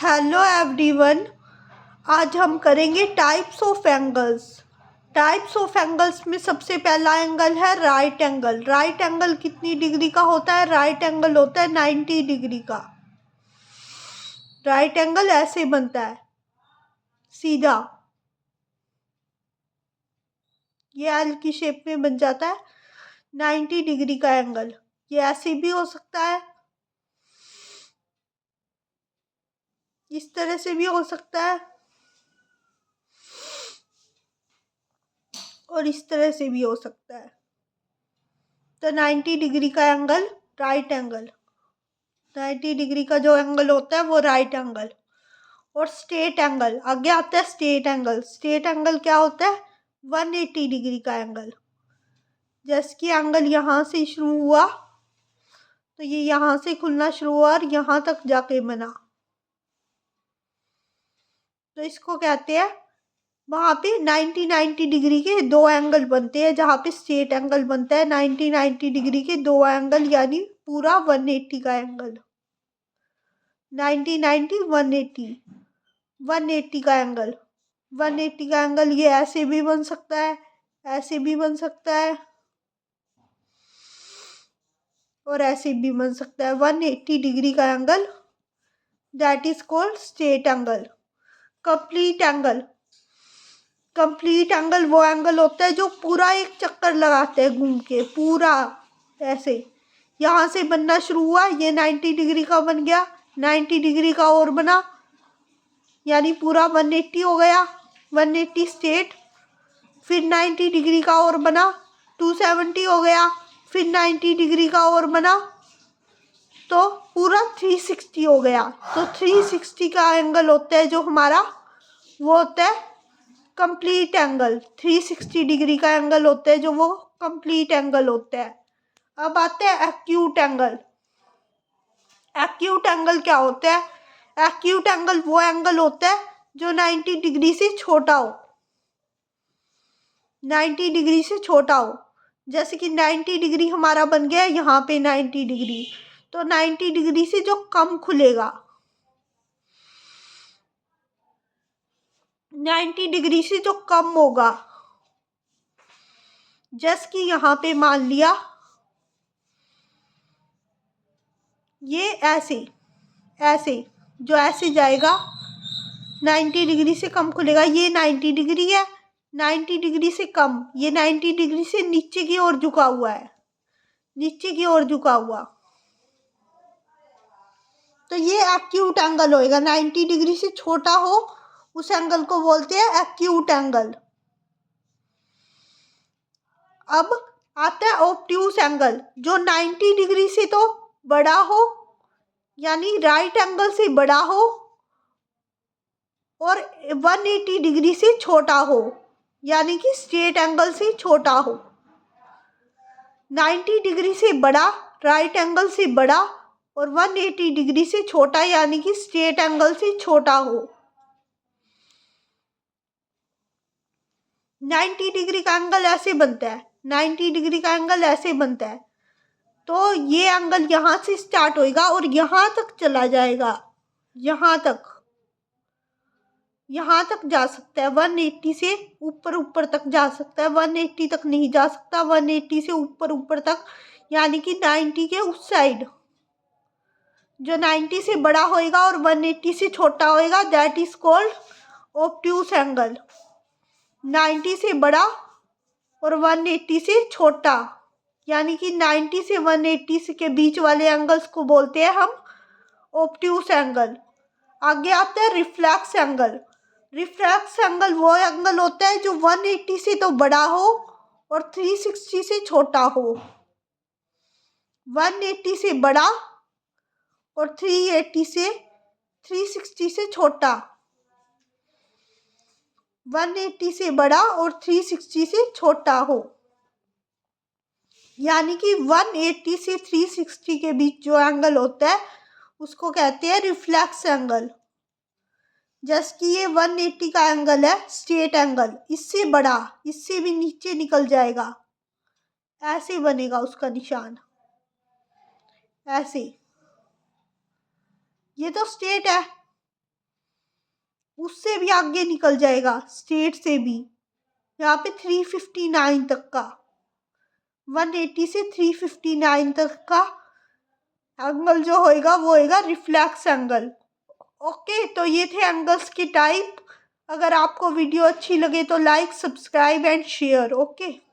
Hello everyone. आज हम करेंगे types of angles. Types of angles में सबसे पहला एंगल है राइट एंगल। राइट एंगल कितनी डिग्री का होता है? राइट एंगल होता है 90 डिग्री का। राइट एंगल ऐसे बनता है, सीधा, ये एल की शेप में बन जाता है 90 डिग्री का एंगल। ये ऐसे भी हो सकता है, इस तरह से भी हो सकता है, और इस तरह से भी हो सकता है। तो 90 डिग्री का एंगल राइट एंगल, 90 डिग्री का जो एंगल होता है वो राइट एंगल। और स्ट्रेट एंगल, आगे आता है स्ट्रेट एंगल। स्ट्रेट एंगल क्या होता है? 180 डिग्री का एंगल। जैसे कि एंगल यहाँ से शुरू हुआ तो ये यहाँ से खुलना शुरू हुआ और यहाँ तक जाके बना, तो इसको कहते हैं, वहाँ पे 90 डिग्री के दो एंगल बनते हैं। जहाँ पे स्ट्रेट एंगल बनता है 90 डिग्री के दो एंगल, यानी पूरा 180 का एंगल। 90 180, 180 का एंगल। 180 का एंगल ये ऐसे भी बन सकता है, ऐसे भी बन सकता है, और ऐसे भी बन सकता है। 180 डिग्री का angle, that is called straight angle. Complete angle, complete angle वो एंगल होता है जो पूरा एक चक्कर लगाते हैं घूम के, पूरा ऐसे। यहाँ से बनना शुरू हुआ, ये 90 डिग्री का बन गया, 90 डिग्री का और बना, यानी पूरा 180 हो गया, 180 स्ट्रेट। फिर 90 डिग्री का और बना, 270 हो गया, फिर 90 डिग्री का और बना, तो पूरा 360 हो गया। तो 360 का एंगल होता है जो हमारा, वो होता है कंप्लीट एंगल। 360 डिग्री का एंगल होता है जो वो कंप्लीट एंगल होता है। अब आते हैं एक्यूट एंगल। एक्यूट एंगल क्या होता है? एक्यूट एंगल वो एंगल होता है जो 90 डिग्री से छोटा हो, 90 डिग्री से छोटा हो। जैसे कि 90 डिग्री हमारा बन गया यहाँ पे 90 डिग्री, तो 90 डिग्री से जो कम खुलेगा, 90 डिग्री से जो कम होगा, जैसे कि यहाँ पे मान लिया ये ऐसे, ऐसे जो ऐसे जाएगा 90 डिग्री से कम खुलेगा, ये 90 डिग्री है, 90 डिग्री से कम, ये 90 डिग्री से नीचे की ओर झुका हुआ है, नीचे की ओर झुका हुआ, तो ये एक्यूट एंगल होएगा। 90 डिग्री से छोटा हो उस एंगल को बोलते हैं एक्यूट एंगल। अब आता है ऑब्ट्यूज एंगल, जो 90 डिग्री से तो बड़ा हो, यानी राइट एंगल से बड़ा हो, और 180 डिग्री से छोटा हो, यानी कि स्ट्रेट एंगल से छोटा हो। 90 डिग्री से बड़ा, राइट एंगल से बड़ा, और 180 डिग्री से छोटा, यानी कि स्ट्रेट एंगल से छोटा हो। 90 डिग्री का एंगल ऐसे बनता है, 90 डिग्री का एंगल ऐसे बनता है। तो ये एंगल यहाँ से स्टार्ट होएगा और यहाँ तक चला जाएगा, यहाँ तक, यहाँ तक जा सकता है। 180 से ऊपर ऊपर तक जा सकता है, 180 तक नहीं जा सकता, 180 से ऊपर ऊपर तक, यानी कि 90 के उस साइड, जो 90 से बड़ा होएगा और 180 से छोटा होएगा, that is called obtuse angle. 90 से बड़ा और 180 से छोटा, यानी कि 90 से 180 के बीच वाले एंगल्स को बोलते हैं हम ऑब्ट्यूज एंगल। आगे आता है रिफ्लेक्स एंगल। रिफ्लेक्स एंगल वो एंगल होता है जो 180 से तो बड़ा हो और 360 से छोटा हो। 180 से बड़ा और 360 से छोटा, 180 से बड़ा और 360 से छोटा हो, यानी कि 180 से 360 के बीच जो एंगल होता है उसको कहते हैं रिफ्लेक्स एंगल। जैसे कि ये 180 का एंगल है, स्ट्रेट एंगल, इससे बड़ा, इससे भी नीचे निकल जाएगा, ऐसे बनेगा उसका निशान, ऐसे। ये तो स्ट्रेट है, उससे भी आगे निकल जाएगा, स्ट्रेट से भी। यहाँ पे 359 तक का, 180 से 359 तक का एंगल जो होएगा वो होएगा रिफ्लेक्स एंगल। ओके, तो ये थे एंगल्स के टाइप। अगर आपको वीडियो अच्छी लगे तो like, subscribe and share. Okay.